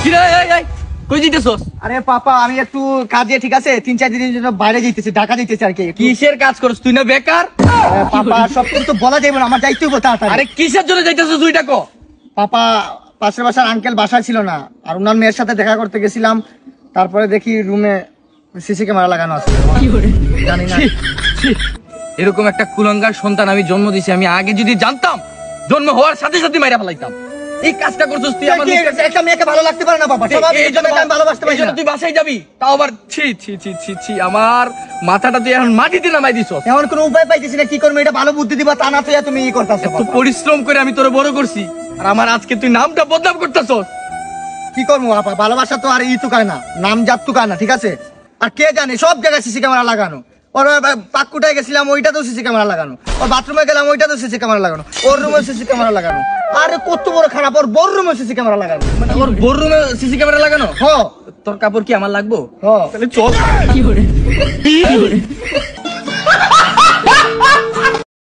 কই যাইতেছস? আরে পাপা আমি একটু কাজে, ঠিক আছে, 3-4 দিনের জন্য বাইরে যাইতেছি, ঢাকা যাইতেছি আর কি। কিসের কাজ করছ তুই? না বেকার? পাপা সব কিছু তো বলা যাবে না, আমার যাইতে হবে তাড়াতাড়ি। আরে কিসের জন্য যাইতেছস তুইটা কো? পাপা পাশের বাসার আঙ্কেল বাসায় ছিল না, আর ওনার মেয়ের সাথে দেখা করতে গেছিলাম, তারপরে দেখি রুমে সিসি ক্যামেরা লাগানো আছে। জানি না এরকম একটা কুলাঙ্গার সন্তান আমি জন্ম দিছি। আমি আগে যদি জানতাম, জন্ম হওয়ার সাথে সাথে মাইরা ফেলাইতাম। এই কাজটা করছস তুই আমার মুখে। একটা মেয়েকে ভালো লাগতে পারে না পাপা, এই জন্য আমি ভালোবাসতে পারি না। তুই বাসায় যাবি, তাও আবার ছি ছি ছি ছি ছি, আমার মাথাটা তুই এখন মাটিতে নামাই দিছস। এমন কোনো উপায় পাইতেছি না, কি করবো? এটা ভালো বুদ্ধি দিবা, তা না তুই তুমি ই করতেছো। এত পরিশ্রম করে আমি তোরে বড় করছি, আর আমার আজকে তুই নামটা বদনাম করতেছস। কি করবো আপা, ভালোবাসা তো আর ই তুকায় না, নাম জাত তুকায় না, ঠিক আছে? আর কে জানে সব জায়গায় সিসি ক্যামেরা লাগানো। ওর পাকুটায় গেছিলাম, ওইটাতেও সিসি ক্যামেরা লাগানো। ওর বাথরুমে গেলাম, ওইটাতেও সিসি ক্যামেরা লাগানো। ওর রুমে সিসি ক্যামেরা লাগানো। আরে কত বড় খারাপ, ওর বোর রুমে সিসি ক্যামেরা লাগানো। মানে ওর বোর রুমে সিসি ক্যামেরা লাগানো? হ, তোর কাপড় কি আমার লাগবো? হ। তাহলে চল।